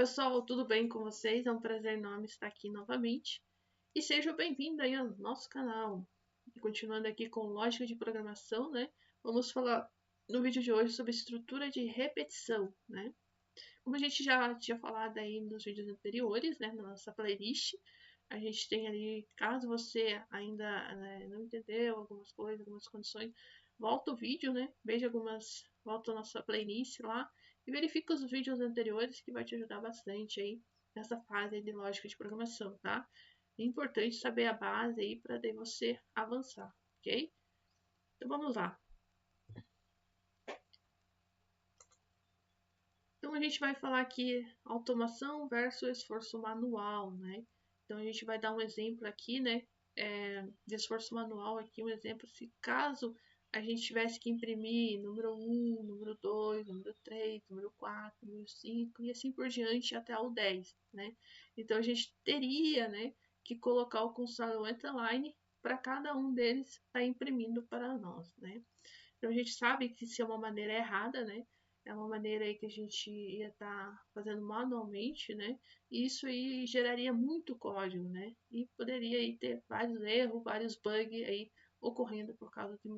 pessoal, tudo bem com vocês? É um prazer enorme estar aqui novamente. E seja bem-vindo aí ao nosso canal. E continuando aqui com lógica de programação, né? Vamos falar no vídeo de hoje sobre estrutura de repetição, né? Como a gente já tinha falado aí nos vídeos anteriores, né? Na nossa playlist, a gente tem ali, caso você ainda não entendeu algumas coisas, algumas condições, volta o vídeo, né? Volta a nossa playlist lá e verifica os vídeos anteriores que vai te ajudar bastante aí nessa fase de lógica de programação, tá? É importante saber a base aí para daí você avançar, ok? Então vamos lá. Então a gente vai falar aqui automação versus esforço manual, né? Então a gente vai dar um exemplo aqui, né? De esforço manual aqui, um exemplo, se caso a gente tivesse que imprimir número 1, número 2, número 3, número 4, número 5 e assim por diante até o 10, né? Então a gente teria, né, que colocar o cursor underline para cada um deles estar imprimindo para nós, né? Então a gente sabe que isso é uma maneira errada, né? É uma maneira aí que a gente ia estar fazendo manualmente, né? E isso aí geraria muito código, né? E poderia aí ter vários erros, vários bugs aí ocorrendo por causa de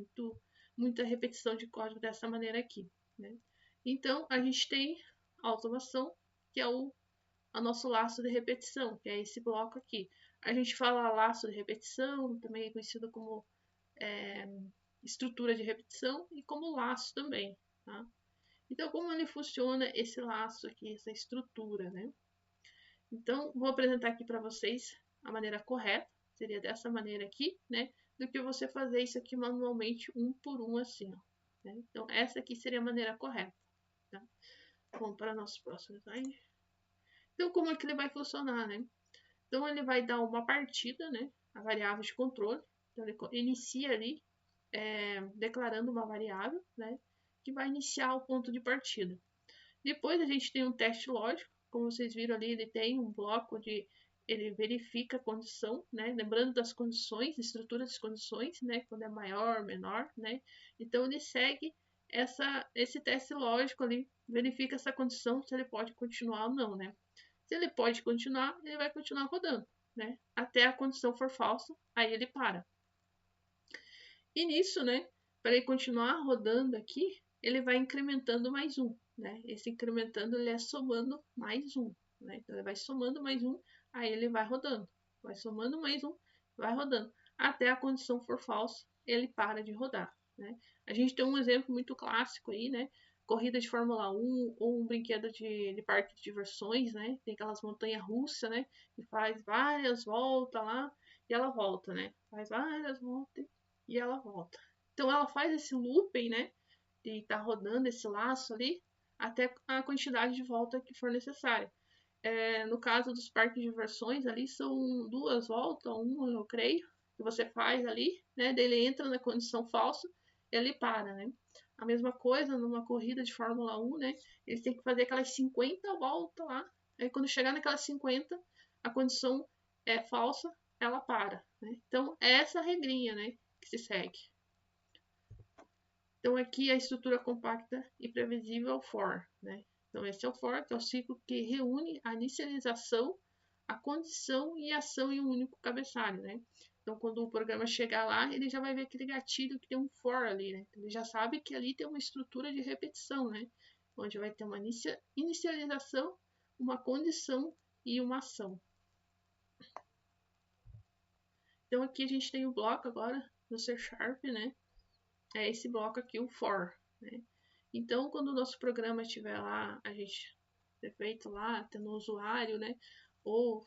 muita repetição de código dessa maneira aqui, né? Então a gente tem a automação, que é o nosso laço de repetição, que é esse bloco aqui. A gente fala laço de repetição, também é conhecido como estrutura de repetição e como laço também, tá? Então, como ele funciona esse laço aqui, essa estrutura, né? Então, vou apresentar aqui para vocês a maneira correta, seria dessa maneira aqui, né? Do que você fazer isso aqui manualmente, um por um, assim, ó. Né? Então, essa aqui seria a maneira correta, tá? Vamos para o nosso próximo slide. Então, como é que ele vai funcionar, né? Então, ele vai dar uma partida, né? A variável de controle. Então, ele inicia ali declarando uma variável, né, que vai iniciar o ponto de partida. Depois a gente tem um teste lógico, como vocês viram ali, ele tem um bloco de ele verifica a condição, né, lembrando das condições, estrutura das condições, né, quando é maior, menor, né. Então ele segue esse teste lógico ali, verifica essa condição se ele pode continuar ou não, né. Se ele pode continuar, ele vai continuar rodando, né, até a condição for falsa, aí ele para. E nisso, né, para ele continuar rodando aqui, ele vai incrementando mais um, né? Esse incrementando ele é somando mais um, né? Então ele vai somando mais um, aí ele vai rodando. Vai somando mais um, vai rodando. Até a condição for falsa, ele para de rodar, né? A gente tem um exemplo muito clássico aí, né? Corrida de Fórmula 1 ou um brinquedo de parque de diversões, né? Tem aquelas montanhas russas, né? Que faz várias voltas lá e ela volta, né? Faz várias voltas e ela volta. Então ela faz esse looping, né? De estar rodando esse laço ali até a quantidade de volta que for necessária. No caso dos parques de diversões, ali são 2 voltas, uma eu creio, que você faz ali, né? Daí ele entra na condição falsa e ele para, né? A mesma coisa numa corrida de Fórmula 1, né? Eles têm que fazer aquelas 50 voltas lá. Aí quando chegar naquelas 50, a condição é falsa, ela para, né? Então é essa regrinha, né? Que se segue. Então aqui a estrutura compacta e previsível for, né? Então esse é o for, que é o ciclo que reúne a inicialização, a condição e a ação em um único cabeçalho, né? Então quando o programa chegar lá, ele já vai ver aquele gatilho que tem um for ali, né? Ele já sabe que ali tem uma estrutura de repetição, né? Onde vai ter uma inicialização, uma condição e uma ação. Então aqui a gente tem o bloco agora no C#, né? É esse bloco aqui, o for, né? Então, quando o nosso programa estiver lá, a gente ter feito lá, tendo um usuário, né? Ou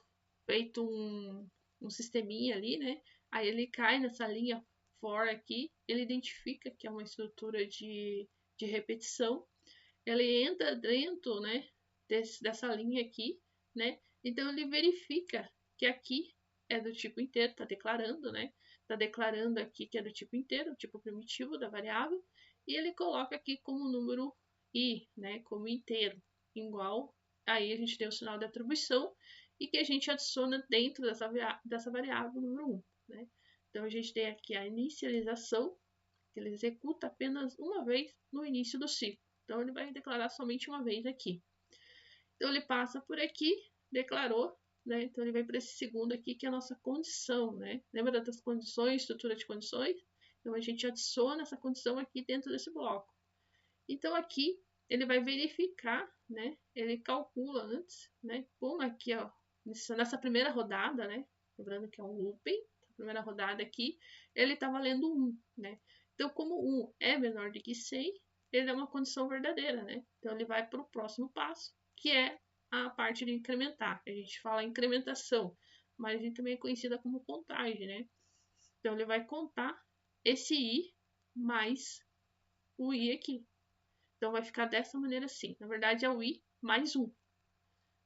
feito um sisteminha ali, né? Aí ele cai nessa linha for aqui, ele identifica que é uma estrutura de repetição, ele entra dentro, né? Dessa linha aqui, né? Então ele verifica que aqui é do tipo inteiro, está declarando, né? Está declarando aqui que é do tipo inteiro, tipo primitivo da variável, e ele coloca aqui como número i, né? Como inteiro, igual. Aí a gente tem o sinal de atribuição e que a gente adiciona dentro dessa variável número 1, né? Então a gente tem aqui a inicialização, que ele executa apenas uma vez no início do ciclo. Então ele vai declarar somente uma vez aqui. Então, ele passa por aqui, declarou, né? Então, ele vem para esse segundo aqui, que é a nossa condição, né? Lembra das condições, estrutura de condições? Então, a gente adiciona essa condição aqui dentro desse bloco. Então, aqui, ele vai verificar, né? Ele calcula antes, né? Como aqui, ó, nessa primeira rodada, né? Lembrando que é um looping, a primeira rodada aqui, ele está valendo 1, né? Então, como 1 é menor do que 100, ele é uma condição verdadeira, né? Então, ele vai para o próximo passo, que é a parte de incrementar. A gente fala incrementação, mas a gente também é conhecida como contagem, né? Então, ele vai contar esse i mais o i aqui. Então, vai ficar dessa maneira assim. Na verdade, é o i mais 1.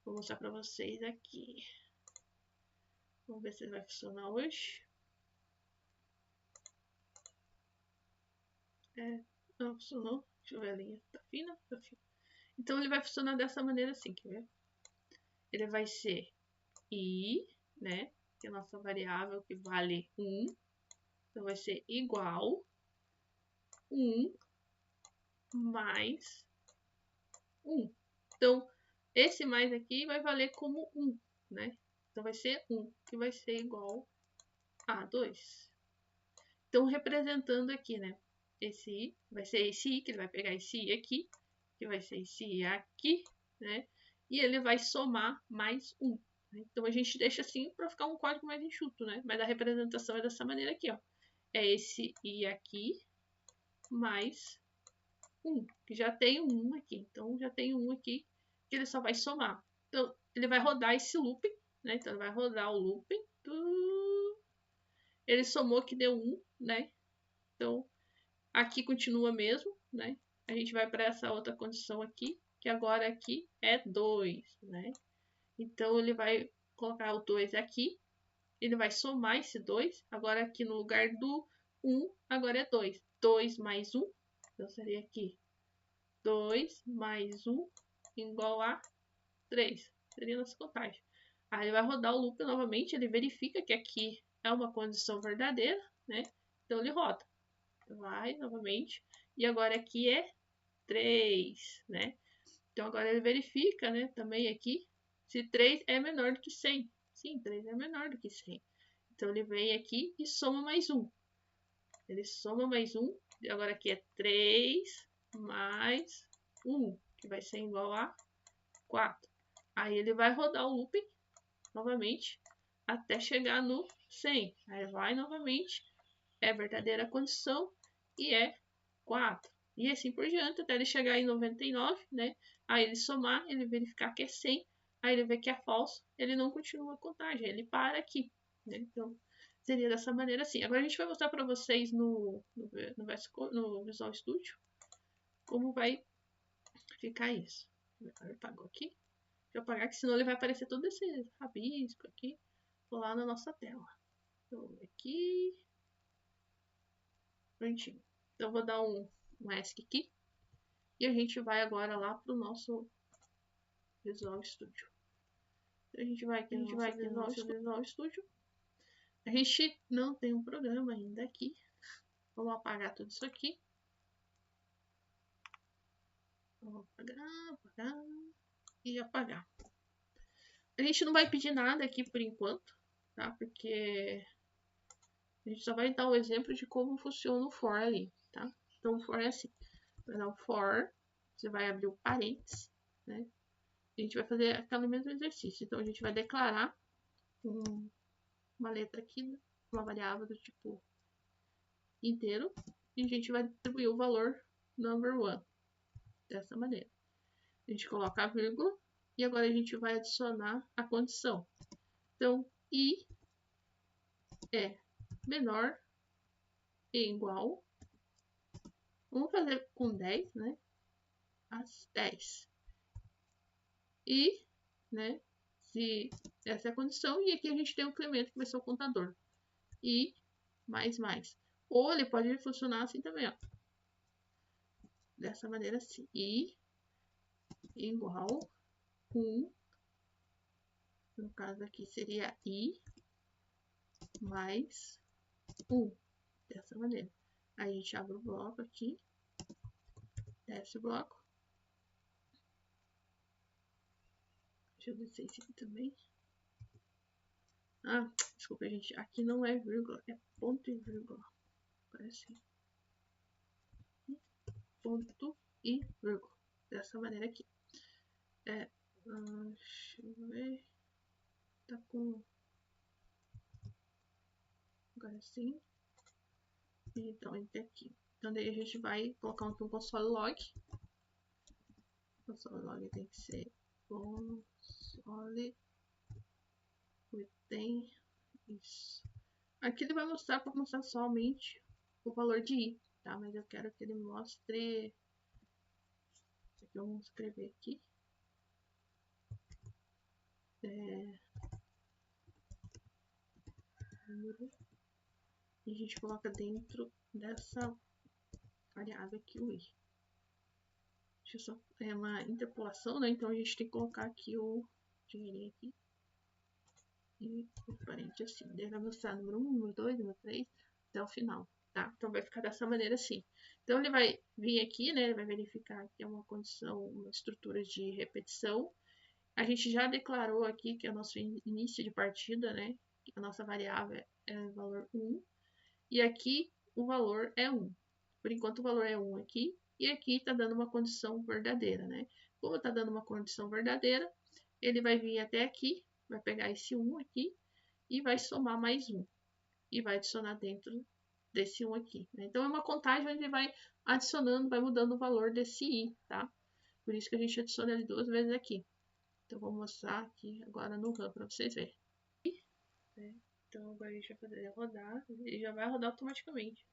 Vou mostrar para vocês aqui. Vamos ver se ele vai funcionar hoje. Não funcionou. Deixa eu ver a linha. Tá fina? Tá fina. Então, ele vai funcionar dessa maneira assim, quer ver? Ele vai ser i, né? Que é a nossa variável que vale 1. Então, vai ser igual 1 mais 1. Então, esse mais aqui vai valer como 1, né? Então, vai ser 1, que vai ser igual a 2. Então, representando aqui, né? Esse i vai ser esse i, que ele vai pegar esse i aqui, que vai ser esse i aqui, né? E ele vai somar mais 1. Né? Então, a gente deixa assim para ficar um código mais enxuto, né? Mas a representação é dessa maneira aqui, ó. É esse i aqui mais 1, que já tem um 1 aqui. Então, já tem um aqui que ele só vai somar. Então, ele vai rodar esse looping, né? Então, ele vai rodar o looping. Ele somou que deu 1, né? Então, aqui continua mesmo, né? A gente vai para essa outra condição aqui, que agora aqui é 2, né? Então, ele vai colocar o 2 aqui, ele vai somar esse 2, agora aqui no lugar do 1, agora é 2. 2 mais 1, então seria aqui 2 mais 1 igual a 3. Seria a nossa contagem. Aí ele vai rodar o loop novamente, ele verifica que aqui é uma condição verdadeira, né? Então ele roda. Vai novamente. E agora aqui é 3, né? Então agora ele verifica, né? Também aqui, se 3 é menor do que 100. Sim, 3 é menor do que 100. Então ele vem aqui e soma mais 1. Ele soma mais 1. E agora aqui é 3 mais 1, que vai ser igual a 4. Aí ele vai rodar o looping novamente até chegar no 100. Aí vai novamente, é verdadeira condição e é 4. E assim por diante, até ele chegar em 99, né? Aí ele somar, ele verificar que é 100, aí ele vê que é falso, ele não continua a contagem, ele para aqui, né? Então, seria dessa maneira assim. Agora a gente vai mostrar para vocês no Visual Studio como vai ficar isso. Ele apagou aqui. Deixa eu apagar, que senão ele vai aparecer todo esse rabisco aqui lá na nossa tela. Então, aqui. Prontinho. Então, vou dar um ESC aqui. E a gente vai agora lá para o nosso Visual Studio. Então, a gente vai aqui no nosso Visual Studio. A gente não tem um programa ainda aqui. Vamos apagar tudo isso aqui. Vamos apagar e apagar. A gente não vai pedir nada aqui por enquanto, tá? Porque a gente só vai dar um exemplo de como funciona o for ali, tá? Então, o for é assim. Vai dar o for, você vai abrir o parênteses, né? A gente vai fazer aquele mesmo exercício. Então, a gente vai declarar uma letra aqui, uma variável do tipo inteiro, e a gente vai distribuir o valor number one, dessa maneira. A gente coloca a vírgula, e agora a gente vai adicionar a condição. Então, i é menor e igual, vamos fazer com 10, né? As 10. E, né? Se essa é a condição, e aqui a gente tem o incremento que vai ser o contador. E mais. Ou ele pode funcionar assim também, ó. Dessa maneira assim. I igual 1. No caso aqui seria I mais 1. Dessa maneira. Aí a gente abre o bloco aqui. Desce o bloco. Deixa eu descer isso aqui também. Ah, desculpa, gente. Aqui não é vírgula, é ponto e vírgula. Parece. Ponto e vírgula. Dessa maneira aqui. Deixa eu ver. Tá com. Agora sim. Então, entre aqui. Então, daí a gente vai colocar aqui um console log. O console log tem que ser console. Tem isso. Aqui ele vai mostrar para mostrar somente o valor de i, tá? Mas eu quero que ele mostre. Isso aqui eu vou escrever aqui. E a gente coloca dentro dessa variável aqui o i. Deixa eu só. É uma interpolação, né? Então a gente tem que colocar aqui o dinheirinho aqui. E o parente assim. Ele vai mostrar número 1, número 2, número 3, até o final, tá? Então vai ficar dessa maneira assim. Então ele vai vir aqui, né? Ele vai verificar que é uma condição, uma estrutura de repetição. A gente já declarou aqui que é o nosso início de partida, né? A nossa variável é o valor 1. E aqui o valor é 1. Por enquanto o valor é 1 aqui. E aqui está dando uma condição verdadeira, né? Como está dando uma condição verdadeira, ele vai vir até aqui, vai pegar esse 1 aqui e vai somar mais 1. E vai adicionar dentro desse 1 aqui. Né? Então é uma contagem onde ele vai adicionando, vai mudando o valor desse i, tá? Por isso que a gente adiciona ele 2 vezes aqui. Então vou mostrar aqui agora no RAM para vocês verem. Então agora a gente vai fazer ele rodar, ele já vai rodar automaticamente.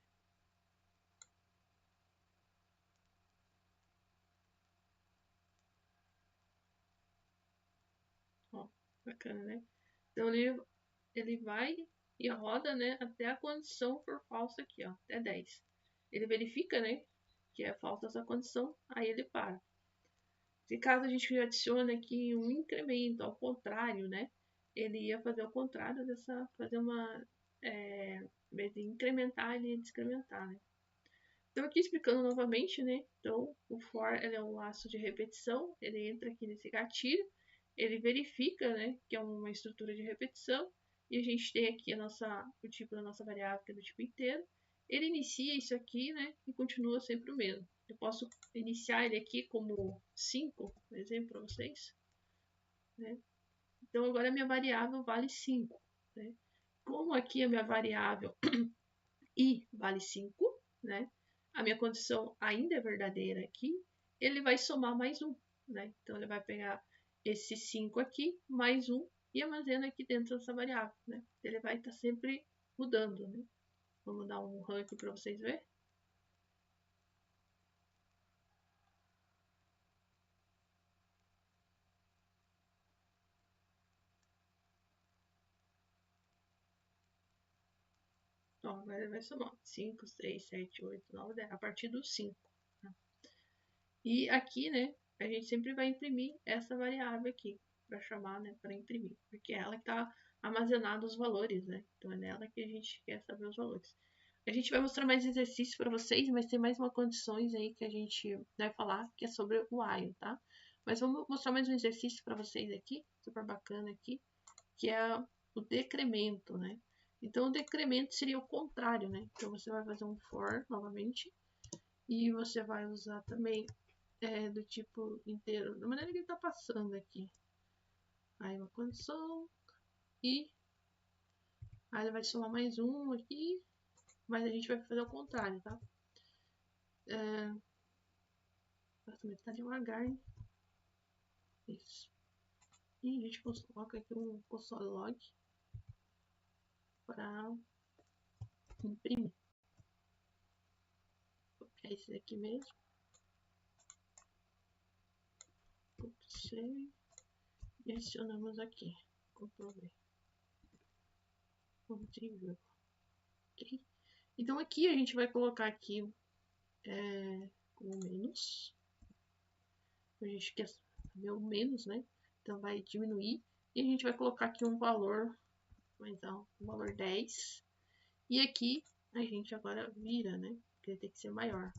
Ó, bacana, né? Então ele vai e roda, né, até a condição for falsa aqui, ó, até 10. Ele verifica, né, que é falsa essa condição, aí ele para. Se caso a gente adicione aqui um incremento, ao contrário, né, ele ia fazer o contrário dessa, fazer uma, em vez de incrementar, ele ia descrementar, né. Então aqui explicando novamente, né, então o for ele é um laço de repetição, ele entra aqui nesse gatilho, ele verifica, né, que é uma estrutura de repetição, e a gente tem aqui o tipo da nossa variável, que é do tipo inteiro. Ele inicia isso aqui, né, e continua sempre o mesmo. Eu posso iniciar ele aqui como 5, por exemplo, para vocês. Né? Então, agora a minha variável vale 5. Né? Como aqui a minha variável i vale 5, né? A minha condição ainda é verdadeira aqui, ele vai somar mais 1. Né? Então, ele vai pegar esse 5 aqui, mais 1, e armazena aqui dentro dessa variável. Né? Ele vai estar sempre mudando. Né? Vamos dar um run aqui para vocês verem. Ó, agora ele vai somar 5, 6, 7, 8, 9, 10, a partir do 5. Tá? E aqui, né, a gente sempre vai imprimir essa variável aqui, para chamar, né, para imprimir, porque é ela que está armazenando os valores, né, então é nela que a gente quer saber os valores. A gente vai mostrar mais exercícios para vocês, mas tem mais uma condições aí que a gente vai falar, que é sobre o while, tá? Mas vamos mostrar mais um exercício para vocês aqui, super bacana aqui, que é o decremento, né? Então, o decremento seria o contrário, né? Então, você vai fazer um for novamente e você vai usar também do tipo inteiro, da maneira que ele está passando aqui. Aí, uma condição e aí ele vai somar mais um aqui, mas a gente vai fazer o contrário, tá? Também tá devagar, hein? Isso. E a gente coloca aqui um console log para imprimir. É esse daqui mesmo. C e adicionamos aqui. Ctrl V. Okay. Então aqui a gente vai colocar aqui como menos. A gente quer saber o menos, né? Então vai diminuir. E a gente vai colocar aqui um valor, então, um valor 10. E aqui a gente agora vira, né? Porque ele tem que ser maior.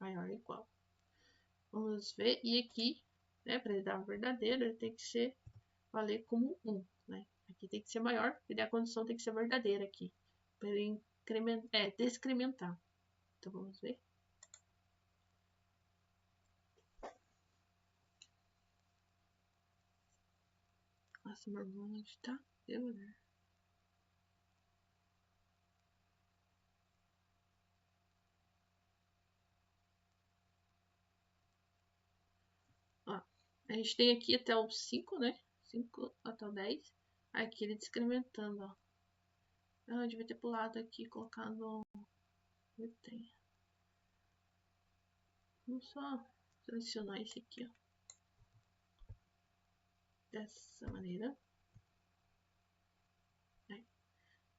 Maior ou igual. Vamos ver. E aqui, né, para ele dar verdadeiro, ele tem que ser valer como 1, né? Aqui tem que ser maior, e a condição tem que ser verdadeira aqui, para ele decrementar. Então, vamos ver. Nossa, meu irmão, onde tá? Deu, né? Ó, a gente tem aqui até o 5, né? 5 até o 10. Aqui ele descrementando, ó. Eu devia ter pulado aqui, colocado... Eu tenho. Vamos só selecionar esse aqui, ó. Dessa maneira.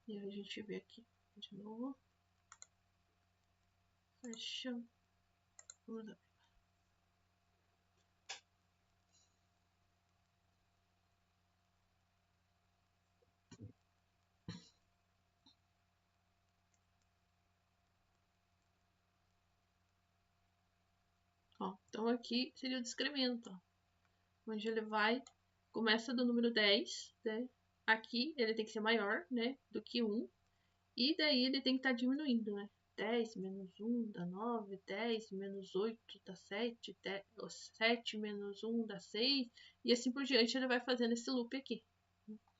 E aí a gente vê aqui de novo. Fecha. Vamos lá. Ó, então aqui seria o descremento, ó, onde ele vai, começa do número 10, né? Aqui ele tem que ser maior, né, do que 1, e daí ele tem que estar diminuindo, né? 10 menos 1 dá 9, 10 menos 8 dá 7, 7 menos 1 dá 6, e assim por diante ele vai fazendo esse loop aqui.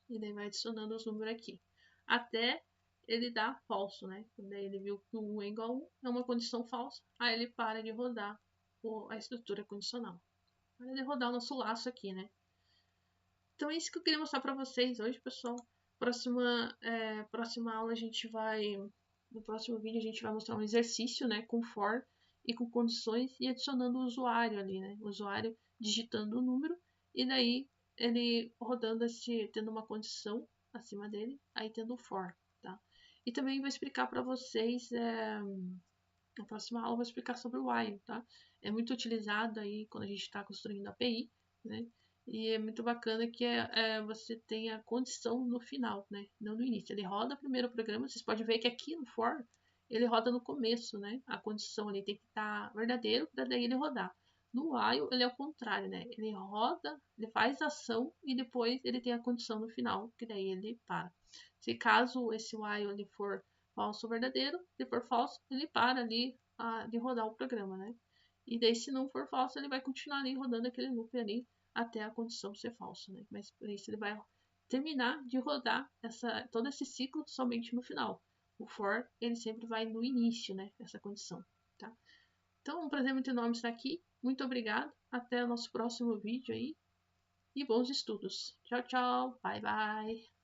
E daí vai adicionando os números aqui. Até ele dar falso, né? Quando ele viu que o 1 é igual a 1, é uma condição falsa, aí ele para de rodar a estrutura condicional. Para de rodar o nosso laço aqui, né? Então é isso que eu queria mostrar para vocês hoje, pessoal. Próxima aula a gente vai... No próximo vídeo a gente vai mostrar um exercício, né? Com for e com condições e adicionando o usuário ali, né? O usuário digitando o número e daí ele rodando tendo uma condição acima dele, aí tendo o for, tá? E também vou explicar para vocês... Na próxima aula eu vou explicar sobre o while, tá? É muito utilizado aí quando a gente está construindo API, né? E é muito bacana que você tenha a condição no final, né? Não no início. Ele roda primeiro o programa, vocês podem ver que aqui no for, ele roda no começo, né? A condição ali tem que estar verdadeiro para daí ele rodar. No while, ele é o contrário, né? Ele roda, ele faz a ação e depois ele tem a condição no final, que daí ele para. Se caso esse while ele for falso ou verdadeiro, se for falso, ele para ali de rodar o programa, né? E daí, se não for falso, ele vai continuar ali rodando aquele loop ali até a condição ser falsa, né? Mas por isso ele vai terminar de rodar todo esse ciclo somente no final. O for, ele sempre vai no início, né? Essa condição, tá? Então, um prazer muito enorme estar aqui. Muito obrigado. Até o nosso próximo vídeo aí. E bons estudos. Tchau, tchau. Bye, bye.